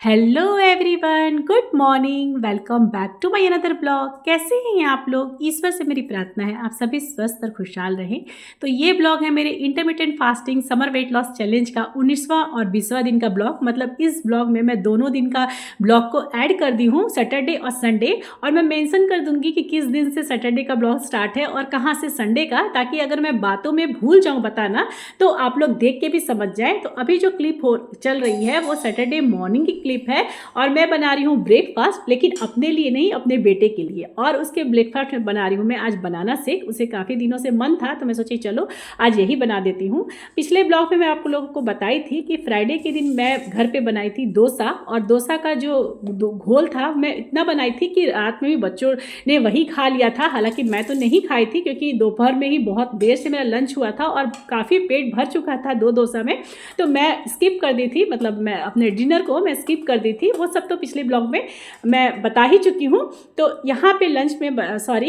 Hello everyone, good morning. Welcome back to my another blog. कैसे हैं आप लोग? ईश्वर से मेरी प्रार्थना है आप सभी स्वस्थ और खुशहाल रहें। तो ये ब्लॉग है मेरे intermittent fasting summer weight loss challenge का 19वां और 20वां दिन का ब्लॉग। मतलब इस ब्लॉग में मैं दोनों दिन का ब्लॉग को ऐड कर दी हूँ, सैटरडे और संडे। और मैं मेंशन कर दूंगी कि किस दिन से सैटरडे का ब्लॉग स्टार्ट है और कहाँ से संडे का, ताकि अगर मैं बातों में भूल जाऊँ बताना तो आप लोग देख के भी समझ जाएं। तो अभी जो क्लिप चल रही है वो सैटरडे मॉर्निंग की क्लिप है और मैं बना रही हूँ ब्रेकफास्ट, लेकिन अपने लिए नहीं, अपने बेटे के लिए। और उसके ब्रेकफास्ट में बना रही हूँ मैं आज बनाना शेक। उसे काफ़ी दिनों से मन था तो मैं सोची चलो आज यही बना देती हूँ। पिछले ब्लॉग में मैं आप लोगों को बताई थी कि फ्राइडे के दिन मैं घर पे बनाई थी डोसा, और डोसा का जो घोल था मैं इतना बनाई थी कि रात में भी बच्चों ने वही खा लिया था। हालांकि मैं तो नहीं खाई थी क्योंकि दोपहर में ही बहुत देर से मेरा लंच हुआ था और काफ़ी पेट भर चुका था दो डोसा में, तो मैं स्किप कर दी थी। मतलब मैं अपने डिनर को मैं स्किप कर दी थी। वो सब तो पिछले ब्लॉग में मैं बता ही चुकी हूँ। तो यहाँ पे लंच में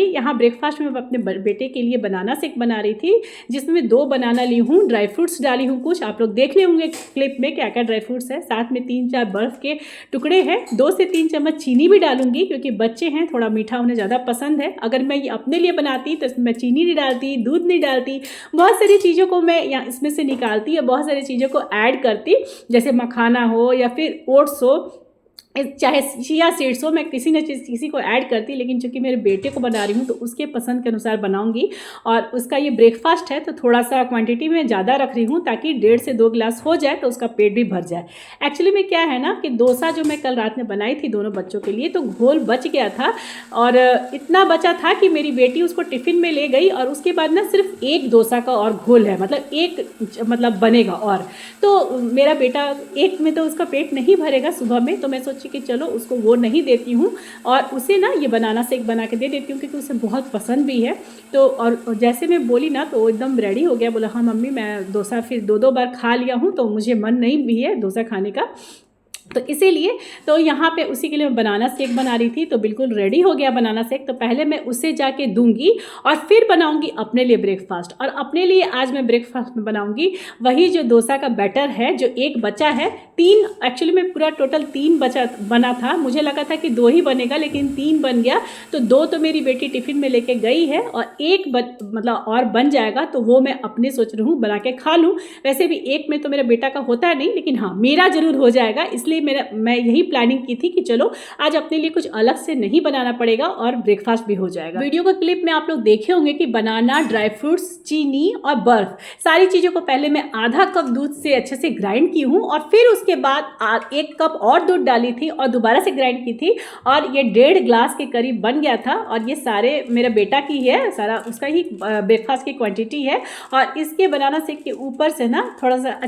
यहाँ ब्रेकफास्ट में मैं अपने बेटे के लिए बनाना शेक बना रही थी, जिसमें मैं 2 बनाना ली हूँ, ड्राई फ्रूट्स डाली हूँ कुछ, आप लोग देख ले होंगे क्लिप में क्या क्या ड्राई फ्रूट्स है। साथ में 3-4 बर्फ़ के टुकड़े हैं। 2 से 3 चम्मच चीनी भी डालूंगी क्योंकि बच्चे हैं, थोड़ा मीठा उन्हें ज़्यादा पसंद है। अगर मैं ये अपने लिए बनाती तो इसमें मैं चीनी नहीं डालती, दूध नहीं डालती, बहुत सारी चीज़ों को मैं यहाँ इसमें से निकालती या बहुत सारी चीज़ों को ऐड करती, जैसे मखाना हो या फिर ओट्स हो, चाहे चिया सीड्स हो, मैं किसी न किसी को ऐड करती। लेकिन चूंकि मेरे बेटे को बना रही हूँ तो उसके पसंद के अनुसार बनाऊंगी। और उसका ये ब्रेकफास्ट है तो थोड़ा सा क्वांटिटी में ज़्यादा रख रही हूँ ताकि 1.5 से 2 गिलास हो जाए तो उसका पेट भी भर जाए। एक्चुअली में क्या है ना कि डोसा जो मैं कल रात में बनाई थी दोनों बच्चों के लिए, तो घोल बच गया था और इतना बचा था कि मेरी बेटी उसको टिफ़िन में ले गई और उसके बाद ना सिर्फ एक डोसा का और घोल है, मतलब एक बनेगा। और तो मेरा बेटा एक में तो उसका पेट नहीं भरेगा सुबह में, तो मैं सोची कि चलो उसको वो नहीं देती हूँ और उसे ना ये बनाना शेक बना के दे देती हूँ क्योंकि उसे बहुत पसंद भी है। तो और जैसे मैं बोली ना तो वो एकदम रेडी हो गया, बोला हाँ मम्मी मैं डोसा फिर 2-2 बार खा लिया हूँ तो मुझे मन नहीं भी है डोसा खाने का। तो इसीलिए तो यहाँ पे उसी के लिए मैं बनाना शेक बना रही थी। तो बिल्कुल रेडी हो गया बनाना शेक, तो पहले मैं उसे जाके दूंगी और फिर बनाऊंगी अपने लिए ब्रेकफास्ट। और अपने लिए आज मैं ब्रेकफास्ट में बनाऊंगी वही जो डोसा का बैटर है जो एक बचा है। 3 एक्चुअली में पूरा टोटल 3 बना था, मुझे लगा था कि 2 ही बनेगा लेकिन 3 बन गया। तो 2 तो मेरी बेटी टिफ़िन में लेके गई है और एक और बन जाएगा तो वो मैं अपने सोच रही हूँ बना के खा लूँ। वैसे भी एक में तो मेरा बेटा का होता है नहीं, लेकिन हाँ मेरा ज़रूर हो जाएगा। इसलिए मैं यही प्लानिंग की थी कि चलो आज अपने लिए कुछ अलग से नहीं बनाना पड़ेगा और ब्रेकफास्ट भी हो जाएगा। वीडियो का क्लिप में आप लोग देखे होंगे कि बनाना, ड्राई फ्रूट्स, चीनी और बर्फ, सारी चीज़ों को पहले मैं आधा कप दूध से अच्छे से ग्राइंड की हूँ और फिर उसके बाद 1 कप और दूध डाली थी और दोबारा से ग्राइंड की थी और ये 1.5 गिलास के करीब बन गया था। और ये सारे मेरा बेटा की है, सारा उसका ही ब्रेकफास्ट की क्वांटिटी है। और इसके बनाना शेक के ऊपर से ना थोड़ा सा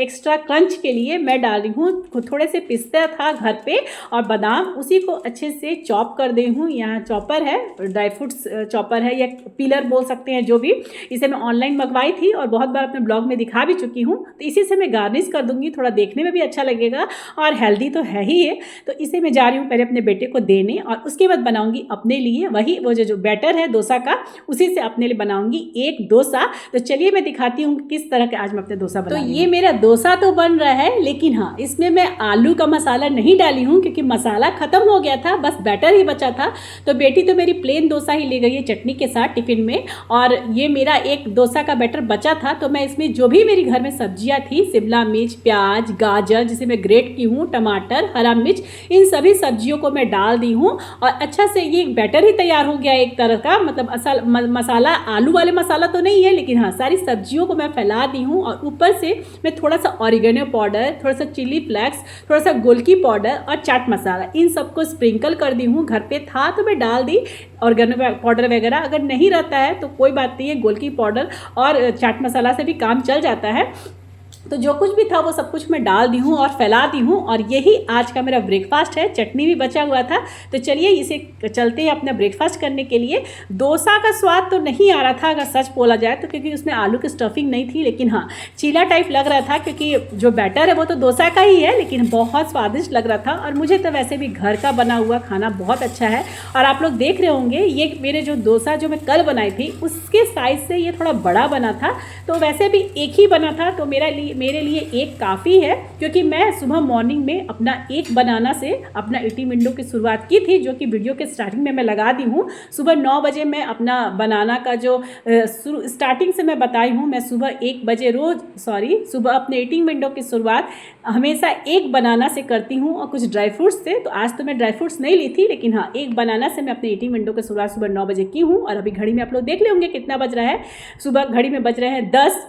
एक्स्ट्रा क्रंच के लिए मैं डाल रही हूँ थोड़े से पिस्ता था घर पे और बादाम, उसी को अच्छे से चॉप कर दी हूँ। यहाँ चॉपर है, ड्राई फ्रूट्स चॉपर है या पीलर बोल सकते हैं जो भी। इसे मैं ऑनलाइन मंगवाई थी और बहुत बार अपने ब्लॉग में दिखा भी चुकी हूँ। तो इसी से मैं गार्निश कर दूंगी, थोड़ा देखने में भी अच्छा लगेगा और हेल्दी तो है ही है। तो इसे मैं जा रही हूँ पहले अपने बेटे को देने और उसके बाद बनाऊंगी अपने लिए वही वो जो बैटर है डोसा का, उसी से अपने लिए बनाऊंगी एक डोसा। तो चलिए मैं दिखाती हूँ किस तरह के आज मैं अपने डोसा बना। तो ये मेरा डोसा तो बन रहा है, लेकिन हाँ इसमें मैं आलू का मसाला नहीं डाली हूँ क्योंकि मसाला खत्म हो गया था, बस बैटर ही बचा था। तो बेटी तो मेरी प्लेन डोसा ही ले गई है चटनी के साथ टिफिन में। और ये मेरा एक डोसा का बैटर बचा था तो मैं इसमें जो भी मेरी घर में सब्जियां थी, शिमला मिर्च, प्याज, गाजर जिसे मैं ग्रेट की हूँ, टमाटर, हरा मिर्च, इन सभी सब्जियों को मैं डाल दी हूँ और अच्छा से ये बैटर ही तैयार हो गया एक तरह का। मतलब मसाला आलू वाले मसाला तो नहीं है, लेकिन हाँ सारी सब्जियों को मैं फैला दी हूँ और ऊपर से मैं थोड़ा सा ऑरिगेनो पाउडर, थोड़ा सा चिली फ्लेक्स, थोड़ा सा गोलकी पाउडर और चाट मसाला, इन सबको स्प्रिंकल कर दी हूँ। घर पे था तो मैं डाल दी ऑर्गेनो पाउडर वगैरह, अगर नहीं रहता है तो कोई बात नहीं है, गोलकी पाउडर और चाट मसाला से भी काम चल जाता है। तो जो कुछ भी था वो सब कुछ मैं डाल दी हूँ और फैला दी हूँ और यही आज का मेरा ब्रेकफास्ट है। चटनी भी बचा हुआ था तो चलिए इसे चलते हैं अपना ब्रेकफास्ट करने के लिए। डोसा का स्वाद तो नहीं आ रहा था अगर सच बोला जाए तो, क्योंकि उसमें आलू की स्टफिंग नहीं थी, लेकिन हाँ चीला टाइप लग रहा था क्योंकि जो बैटर है वो तो डोसा का ही है, लेकिन बहुत स्वादिष्ट लग रहा था। और मुझे तो वैसे भी घर का बना हुआ खाना बहुत अच्छा है। और आप लोग देख रहे होंगे ये मेरे जो डोसा जो मैं कल बनाई थी उसके साइज़ से ये थोड़ा बड़ा बना था, तो वैसे भी एक ही बना था तो मेरे लिए एक काफ़ी है, क्योंकि मैं सुबह मॉर्निंग में अपना एक बनाना से अपना ईटिंग विंडो की शुरुआत की थी, जो कि वीडियो के स्टार्टिंग में मैं लगा दी हूँ। सुबह 9 बजे मैं अपना बनाना का जो स्टार्टिंग से मैं बताई हूँ, मैं सुबह 1 बजे सुबह अपने ईटिंग विंडो की शुरुआत हमेशा एक बनाना से करती हूँ और कुछ ड्राई फ्रूट्स से। तो आज तो मैं ड्राई फ्रूट्स नहीं ली थी, लेकिन हाँ, एक बनाना से मैं अपने ईटिंग विंडो की शुरुआत सुबह 9 बजे की हूँ। और अभी घड़ी में आप लोग देख ले होंगे कितना बज रहा है। सुबह घड़ी में बज रहे हैं 10।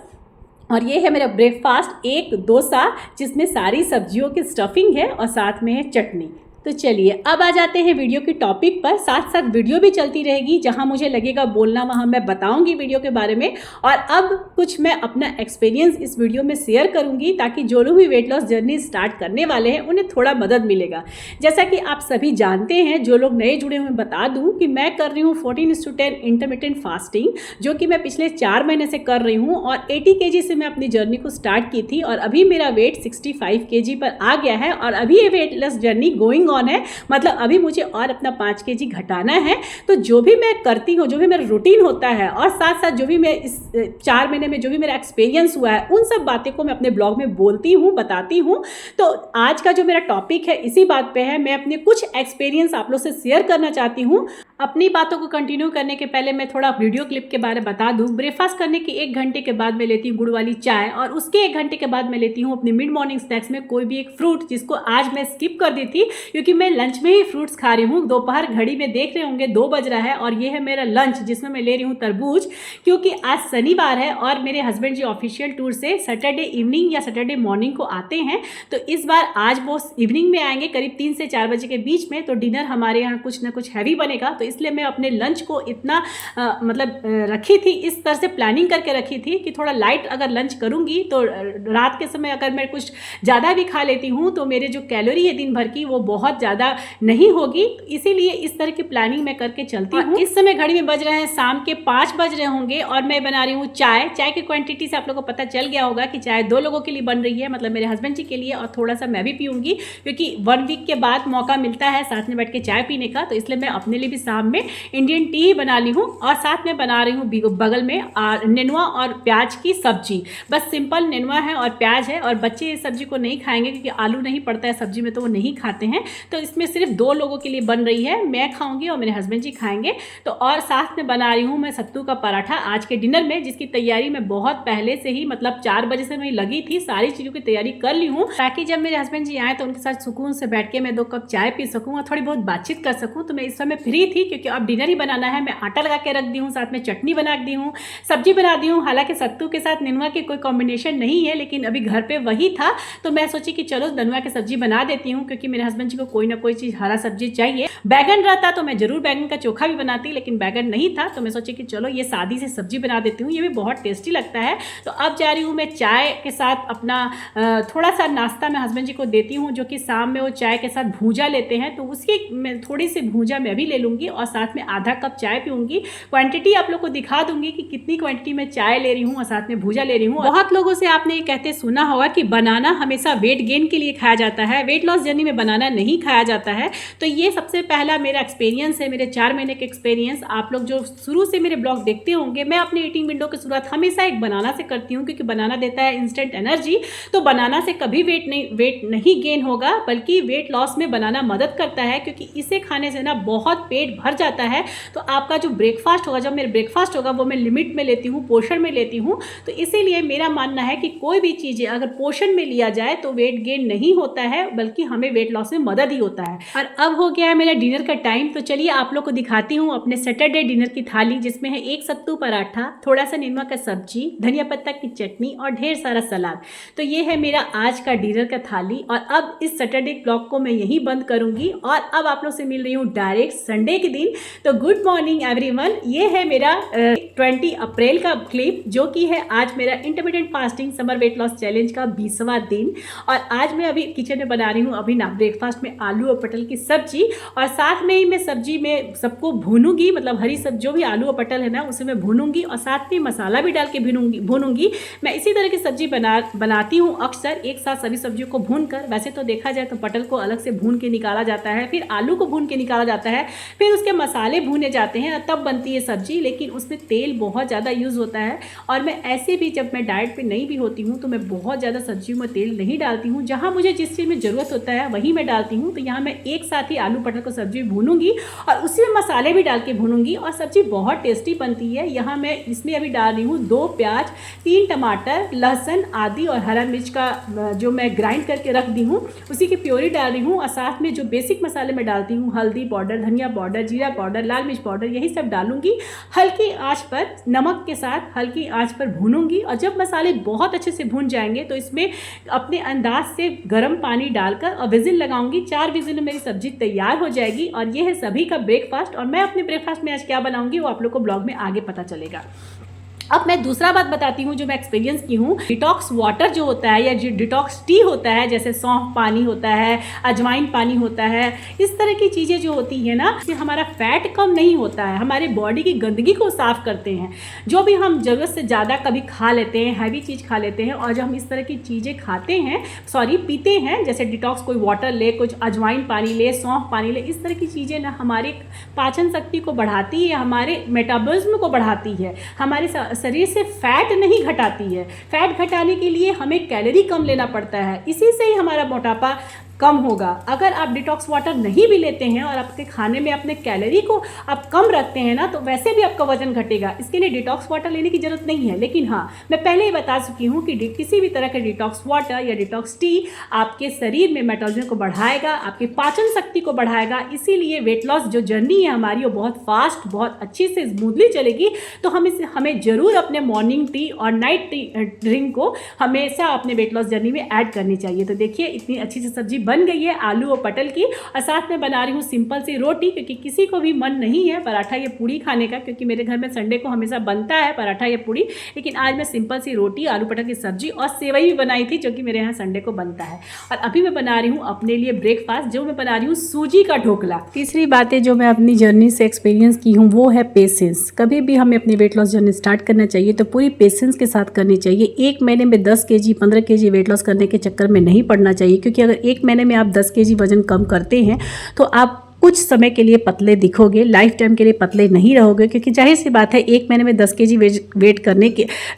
और ये है मेरा ब्रेकफास्ट, एक डोसा जिसमें सारी सब्जियों की स्टफिंग है और साथ में है चटनी। तो चलिए अब आ जाते हैं वीडियो की टॉपिक पर। साथ साथ वीडियो भी चलती रहेगी, जहां मुझे लगेगा बोलना वहां मैं बताऊंगी वीडियो के बारे में। और अब कुछ मैं अपना एक्सपीरियंस इस वीडियो में शेयर करूंगी, ताकि जो लोग भी वेट लॉस जर्नी स्टार्ट करने वाले हैं उन्हें थोड़ा मदद मिलेगा। जैसा कि आप सभी जानते हैं, जो लोग नए जुड़े हुए बता दूं कि मैं कर रही हूँ 14:10 इंटरमिटेंट फास्टिंग, जो कि मैं पिछले 4 महीने से कर रही हूँ। और 80 kg से मैं अपनी जर्नी को स्टार्ट की थी और अभी मेरा वेट 65 kg पर आ गया है। और अभी ये वेट लॉस जर्नी गोइंग है, मतलब अभी मुझे और अपना 5 kg घटाना है। तो जो भी मैं करती हूँ, जो भी मेरा रूटीन होता है, और साथ साथ जो भी मैं इस 4 महीने में जो भी मेरा एक्सपीरियंस हुआ है, उन सब बातें को मैं अपने ब्लॉग में बोलती हूँ, बताती हूँ। तो आज का जो मेरा टॉपिक है इसी बात पे है। मैं अपने कुछ एक्सपीरियंस आप लोग से शेयर करना चाहती हूँ। अपनी बातों को कंटिन्यू करने के पहले मैं थोड़ा वीडियो क्लिप के बारे में बता दूं। ब्रेकफास्ट करने के 1 घंटे के बाद मैं लेती हूँ गुड़ वाली चाय, और उसके 1 घंटे के बाद मैं लेती हूँ अपनी मिड मॉर्निंग स्नैक्स में कोई भी एक फ्रूट, जिसको आज मैं स्किप कर दी थी क्योंकि मैं लंच में ही फ्रूट्स खा रही हूँ। दोपहर घड़ी में देख रहे होंगे 2 बज रहा है, और ये है मेरा लंच जिसमें मैं ले रही हूँ तरबूज, क्योंकि आज शनिवार है और मेरे हस्बैंड जी ऑफिशियल टूर से सैटरडे इवनिंग या सैटरडे मॉर्निंग को आते हैं। तो इस बार आज वो इवनिंग में आएंगे, करीब 3 से 4 बजे के बीच में। तो डिनर हमारे यहाँ कुछ ना कुछ हैवी बनेगा, तो इसलिए मैं अपने लंच को इतना रखी थी, इस तरह से प्लानिंग करके रखी थी कि थोड़ा लाइट अगर लंच करूंगी तो रात के समय अगर मैं कुछ ज़्यादा भी खा लेती हूँ तो मेरे जो कैलोरी है दिन भर की वो बहुत ज़्यादा नहीं होगी। इसीलिए इस तरह की प्लानिंग मैं करके चलती हूँ। इस समय घड़ी में बज रहे हैं शाम के 5 बज रहे होंगे और मैं बना रही हूँ चाय। चाय की क्वांटिटी से आप लोगों को पता चल गया होगा कि चाय 2 लोगों के लिए बन रही है, मतलब मेरे हस्बैंड जी के लिए, और थोड़ा सा मैं भी पीऊँगी, क्योंकि 1 वीक के बाद मौका मिलता है साथ में बैठ के चाय पीने का। तो इसलिए मैं अपने लिए भी शाम में इंडियन टी ही बना ली हूँ, और साथ में बना रही हूँ बगल में नेनुआ और प्याज की सब्जी। बस सिंपल नेनुआ है और प्याज है, और बच्चे इस सब्जी को नहीं खाएंगे क्योंकि आलू नहीं पड़ता है सब्जी में, तो वो नहीं खाते हैं। तो इसमें सिर्फ 2 लोगों के लिए बन रही है, मैं खाऊंगी और मेरे हस्बैंड जी खाएंगे। तो और साथ में बना रही हूँ मैं सत्तू का पराठा आज के डिनर में, जिसकी तैयारी मैं बहुत पहले से ही, मतलब 4 बजे से मैं लगी थी, सारी चीज़ों की तैयारी कर ली हूँ, ताकि जब मेरे हस्बैंड जी आए तो उनके साथ सुकून से बैठ के मैं 2 कप चाय पी सकूँ और थोड़ी बहुत बातचीत कर सकूँ। तो मैं इस समय फ्री थी, क्योंकि अब डिनर ही बनाना है। मैं आटा लगा के रख दी हूँ, साथ में चटनी बना दी हूँ, सब्जी बना दी हूँ। हालांकि सत्तू के साथ नेनुआ की कोई कॉम्बिनेशन नहीं है, लेकिन अभी घर पे वही था तो मैं सोची कि चलो नेनुआ की सब्जी बना देती हूँ, क्योंकि मेरे हस्बैंड जी को कोई ना कोई चीज़ हरा सब्जी चाहिए। बैगन रहता तो मैं जरूर बैगन का चोखा भी बनाती, लेकिन बैगन नहीं था, तो मैं सोची कि चलो ये सादी से सब्जी बना देती हूँ, ये भी बहुत टेस्टी लगता है। तो अब जा रही हूँ मैं चाय के साथ अपना थोड़ा सा नाश्ता मैं हस्बैंड जी को देती हूँ, जो कि शाम में वो चाय के साथ भूजा लेते हैं, तो उसकी मैं थोड़ी सी भूजा मैं भी ले लूँगी और साथ में आधा कप चाय पीऊँगी। क्वांटिटी आप लोग को दिखा दूंगी कि कितनी क्वांटिटी में चाय ले रही हूँ और साथ में भूजा ले रही हूँ। बहुत लोगों से आपने ये कहते सुना होगा कि बनाना हमेशा वेट गेन के लिए खाया जाता है, वेट लॉस जर्नी में बनाना नहीं खाया जाता है। तो ये सबसे पहला मेरा एक्सपीरियंस है, मेरे 4 महीने के एक्सपीरियंस। आप लोग जो शुरू से मेरे ब्लॉग देखते होंगे, मैं अपने ईटिंग विंडो की शुरुआत हमेशा एक बनाना से करती हूँ, क्योंकि बनाना देता है इंस्टेंट एनर्जी। तो बनाना से कभी वेट नहीं गेन होगा, बल्कि वेट लॉस में बनाना मदद करता है, क्योंकि इसे खाने से ना बहुत पेट भर जाता है। तो आपका जो ब्रेकफास्ट होगा, जब मेरे ब्रेकफास्ट होगा वो मैं लिमिट में लेती हूँ, पोर्शन में लेती हूँ। तो इसीलिए मेरा मानना है कि कोई भी चीज़ें अगर पोर्शन में लिया जाए तो वेट गेन नहीं होता है, बल्कि हमें वेट लॉस में मदद ही होता है। और अब हो गया है मेरा डिनर का टाइम, तो चलिए आप लोग को दिखाती हूँ अपने सैटरडे डिनर की थाली, जिसमें है एक सत्तू पराठा, थोड़ा सा नेनुआ का सब्जी, धनिया पत्ता की चटनी और ढेर सारा सलाद। तो ये है मेरा आज का डिनर का थाली। और अब इस सैटरडे ब्लॉग को मैं यहीं बंद करूंगी और अब आप लोग से मिल रही हूँ डायरेक्ट संडे के दिन। तो गुड मॉर्निंग एवरीवन, ये है मेरा 20 अप्रैल का क्लिप, जो कि है आज मेरा intermittent fasting summer weight loss challenge का 20वां दिन। और आज मैं अभी किचन में बना रही हूँ, अभी ना ब्रेकफास्ट में हैं आलू और पटल की सब्जी, और साथ में ही मैं सब्जी में सबको भूनूंगी, मतलब हरी सब्जी जो भी आलू और पटल है ना उसे मैं भूनूंगी और साथ में मसाला भी डाल के भूनूंगी। मैं इसी तरह की सब्जी बनाती हूँ अक्सर, एक साथ सभी सब्जियों को भून कर। वैसे तो देखा जाए तो पटल को अलग से भून के निकाला जाता है, फिर आलू को भून के निकाला जाता है, फिर उसके मसाले भूने जाते हैं और तब बनती है सब्जी, लेकिन उसमें तेल बहुत ज़्यादा यूज़ होता है। और मैं ऐसे भी जब मैं डाइट पे नहीं भी होती हूँ तो मैं बहुत ज़्यादा सब्जियों में तेल नहीं डालती हूँ, जहाँ मुझे जिस चीज़ में ज़रूरत होता है वही मैं डालती हूँ। तो यहाँ मैं एक साथ ही आलू पटल को सब्जी भूनूंगी और उसी में मसाले भी डाल के भूनूंगी और सब्जी बहुत टेस्टी बनती है। यहाँ मैं इसमें अभी डाल रही हूँ 2 प्याज, 3 टमाटर, लहसुन, आदि और हरा मिर्च का जो मैं ग्राइंड करके रख दी हूँ उसी की प्योरी डाल रही हूँ। और साथ में जो बेसिक मसाले मैं डालती हूँ, हल्दी पाउडर, धनिया पाउडर, जीरा पाउडर, लाल मिर्च पाउडर, यही सब डालूंगी। हल्की आंच पर नमक के साथ हल्की आंच पर भूनूंगी और जब मसाले बहुत अच्छे से भून जाएंगे तो इसमें अपने अंदाज से गर्म पानी डालकर और विजिल लगाऊंगी। 4 विजिल में मेरी सब्जी तैयार हो जाएगी और ये है सभी का ब्रेकफास्ट। और मैं अपने ब्रेकफास्ट में आज क्या बनाऊंगी वो आप लोग को ब्लॉग में आगे पता चलेगा। अब मैं दूसरा बात बताती हूँ जो मैं एक्सपीरियंस की हूँ। डिटॉक्स वाटर जो होता है या जो डिटॉक्स टी होता है, जैसे सौंफ पानी होता है, अजवाइन पानी होता है, इस तरह की चीज़ें जो होती है ना, इससे हमारा फैट कम नहीं होता है, हमारे बॉडी की गंदगी को साफ करते हैं। जो भी हम ज़रूरत से ज़्यादा कभी खा लेते हैं, हैवी चीज़ खा लेते हैं, और जब हम इस तरह की चीज़ें पीते हैं, जैसे डिटॉक्स कोई वाटर ले, कुछ अजवाइन पानी ले, सौंफ पानी ले, इस तरह की चीज़ें ना हमारी पाचन शक्ति को बढ़ाती है, हमारे मेटाबॉलिज्म को बढ़ाती है, हमारे शरीर से फैट नहीं घटाती है। फैट घटाने के लिए हमें कैलोरी कम लेना पड़ता है, इसी से ही हमारा मोटापा कम होगा। अगर आप डिटॉक्स वाटर नहीं भी लेते हैं और आपके खाने में अपने कैलोरी को आप कम रखते हैं ना, तो वैसे भी आपका वजन घटेगा। इसके लिए डिटॉक्स वाटर लेने की ज़रूरत नहीं है। लेकिन हाँ, मैं पहले ही बता चुकी हूँ कि किसी भी तरह का डिटॉक्स वाटर या डिटॉक्स टी आपके शरीर में मेटाबॉलिज्म को बढ़ाएगा, आपकी पाचन शक्ति को बढ़ाएगा। इसीलिए वेट लॉस जो जर्नी है हमारी वो बहुत फास्ट, बहुत अच्छी से स्मूथली चलेगी। तो हमें ज़रूर अपने मॉर्निंग टी और नाइट टी ड्रिंक को हमेशा अपने वेट लॉस जर्नी में ऐड करनी चाहिए। तो देखिए इतनी अच्छी सी सब्जी बन गई है आलू और पटल की, और साथ में बना रही हूँ सिंपल सी रोटी, क्योंकि किसी को भी मन नहीं है पराठा या पूड़ी खाने का, क्योंकि मेरे घर में संडे को हमेशा बनता है पराठा या पूड़ी। लेकिन आज मैं सिंपल सी रोटी, आलू पटल की सब्जी और सेवई भी बनाई थी, जो कि मेरे यहाँ संडे को बनता है। और अभी मैं बना रही हूँ अपने लिए ब्रेकफास्ट, जो मैं बना रही हूँ सूजी का ढोकला। तीसरी बातें जो मैं अपनी जर्नी से एक्सपीरियंस की हूँ वो है पेशेंस। कभी भी हमें अपनी वेट लॉस जर्नी स्टार्ट करना चाहिए तो पूरी पेशेंस के साथ करनी चाहिए। एक महीने में 10 kg 15 kg वेट लॉस करने के चक्कर में नहीं पड़ना चाहिए, क्योंकि अगर एक महीने में आप 10 kg वजन कम करते हैं तो आप कुछ समय के लिए पतले दिखोगे, लाइफ टाइम के लिए पतले नहीं रहोगे। क्योंकि जाहिर सी बात है, एक महीने में 10 kg वेट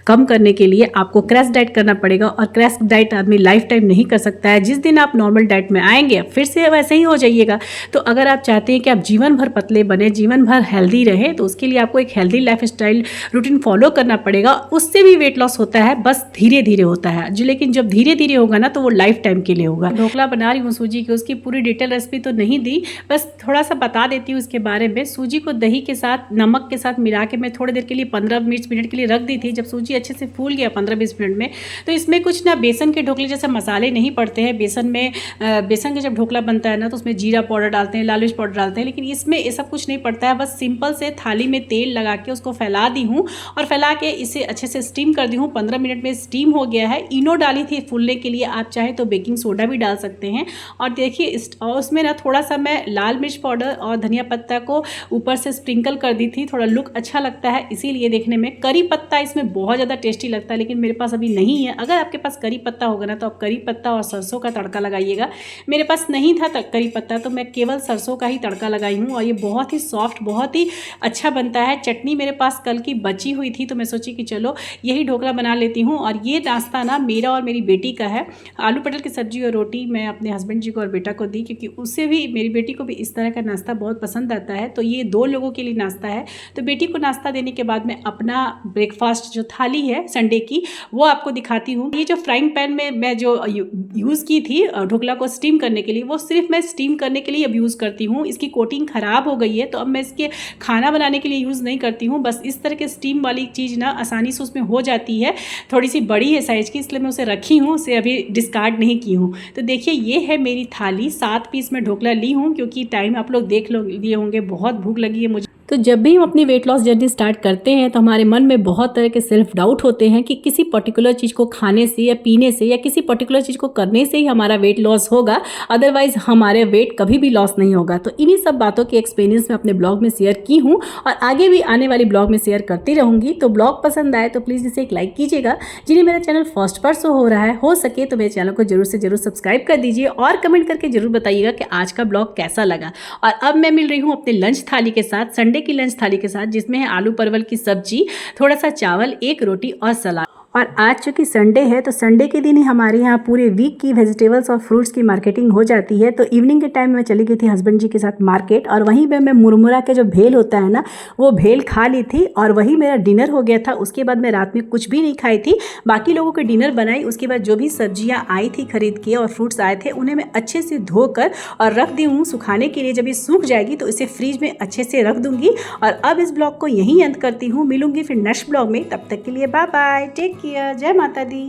कम करने के लिए आपको क्रैश डाइट करना पड़ेगा, और क्रैश डाइट आदमी लाइफ टाइम नहीं कर सकता है। जिस दिन आप नॉर्मल डाइट में आएंगे फिर से वैसे ही हो जाइएगा। तो अगर आप चाहते हैं कि आप जीवन भर पतले बने, जीवन भर हेल्दी रहे, तो उसके लिए आपको एक healthy life style routine follow करना पड़ेगा। उससे भी वेट लॉस होता है, बस धीरे धीरे होता है। लेकिन जब धीरे धीरे होगा ना तो वो लाइफ टाइम के लिए होगा। ढोकला बना रही हूँ सूजी की, उसकी पूरी डिटेल रेसिपी तो नहीं दी, बस थोड़ा सा बता देती हूँ इसके बारे में। सूजी को दही के साथ, नमक के साथ मिला के मैं थोड़ी देर के लिए 15-20 मिनट के लिए रख दी थी। जब सूजी अच्छे से फूल गया 15-20 मिनट में, तो इसमें कुछ ना बेसन के ढोकले जैसे मसाले नहीं पड़ते हैं। बेसन का जब ढोकला बनता है ना तो उसमें जीरा पाउडर डालते हैं, लाल मिर्च पाउडर डालते हैं, लेकिन इसमें ये सब कुछ नहीं पड़ता है। बस सिंपल से थाली में तेल लगा के उसको फैला दी हूँ और फैला के इसे अच्छे से स्टीम कर दी हूँ। 15 मिनट में स्टीम हो गया है। इनो डाली थी फूलने के लिए, आप चाहे तो बेकिंग सोडा भी डाल सकते हैं। और देखिए उसमें ना थोड़ा सा मैं लाल मिर्च पाउडर और धनिया पत्ता को ऊपर से स्प्रिंकल कर दी थी। थोड़ा लुक अच्छा लगता है इसीलिए देखने में। करी पत्ता इसमें बहुत ज़्यादा टेस्टी लगता है, लेकिन मेरे पास अभी नहीं है। अगर आपके पास करी पत्ता होगा ना तो आप करी पत्ता और सरसों का तड़का लगाइएगा। मेरे पास नहीं था करी पत्ता, तो मैं केवल सरसों का ही तड़का लगाई हूँ और ये बहुत ही सॉफ्ट, बहुत ही अच्छा बनता है। चटनी मेरे पास कल की बची हुई थी तो मैं सोची कि चलो यही ढोकला बना लेती हूँ। और ये नाश्ता ना मेरा और मेरी बेटी का है। आलू पटल की सब्जी और रोटी मैं अपने हस्बैंड जी को और बेटा को दी, क्योंकि उससे भी, मेरी बेटी को भी इस तरह का नाश्ता बहुत पसंद आता है। तो ये 2 लोगों के लिए नाश्ता है। तो बेटी को नाश्ता देने के बाद मैं अपना ब्रेकफास्ट जो थाली है संडे की वो आपको दिखाती हूँ। ये जो फ्राइंग पैन में मैं जो यूज़ की थी ढोकला को स्टीम करने के लिए, वो सिर्फ मैं स्टीम करने के लिए अब यूज़ करती हूँ। इसकी कोटिंग ख़राब हो गई है तो अब मैं इसके खाना बनाने के लिए यूज़ नहीं करती हूँ। बस इस तरह के स्टीम वाली चीज़ ना आसानी से उसमें हो जाती है। थोड़ी सी बड़ी है साइज़ की, इसलिए मैं उसे रखी हूँ, उसे अभी डिस्कार्ड नहीं की हूँ। तो देखिए ये है मेरी थाली। 7 पीस में ढोकला ली हूँ, क्योंकि टाइम आप लोग देख लिए होंगे, बहुत भूख लगी है मुझे। तो जब भी हम अपनी वेट लॉस जर्नी स्टार्ट करते हैं तो हमारे मन में बहुत तरह के सेल्फ डाउट होते हैं कि किसी पर्टिकुलर चीज़ को खाने से या पीने से या किसी पर्टिकुलर चीज़ को करने से ही हमारा वेट लॉस होगा, अदरवाइज हमारे वेट कभी भी लॉस नहीं होगा। तो इन्हीं सब बातों की एक्सपीरियंस मैं अपने ब्लॉग में शेयर की हूँ और आगे भी आने वाली ब्लॉग में शेयर करती रहूँगी। तो ब्लॉग पसंद आए तो प्लीज़ इसे एक लाइक कीजिएगा। जिन्हें मेरा चैनल फर्स्ट बार शो हो रहा है, हो सके तो मेरे चैनल को जरूर से जरूर सब्सक्राइब कर दीजिए और कमेंट करके जरूर बताइएगा कि आज का ब्लॉग कैसा लगा। और अब मैं मिल रही हूँ अपने लंच थाली के साथ, संडे की लंच थाली के साथ, जिसमें है आलू परवल की सब्जी, थोड़ा सा चावल, एक रोटी और सलाद। और आज चूँकि संडे है तो संडे के दिन ही हमारे यहाँ पूरे वीक की वेजिटेबल्स और फ्रूट्स की मार्केटिंग हो जाती है। तो इवनिंग के टाइम मैं चली गई थी हस्बैंड जी के साथ मार्केट और वहीं पे मैं मुरमुरा के जो भेल होता है ना, वो भेल खा ली थी और वही मेरा डिनर हो गया था। उसके बाद मैं रात में कुछ भी नहीं खाई थी, बाकी लोगों के डिनर बनाई। उसके बाद जो भी सब्जियाँ आई थी खरीद के और फ्रूट्स आए थे उन्हें मैं अच्छे से धोकर और रख दी हूँ सुखाने के लिए। जब ये सूख जाएगी तो इसे फ्रिज में अच्छे से रख दूँगी। और अब इस ब्लॉग को यहीं अंत करती हूँ, मिलूंगी फिर नेक्स्ट ब्लॉग में। तब तक के लिए बाय बाय, टेक केयर, जय माता दी।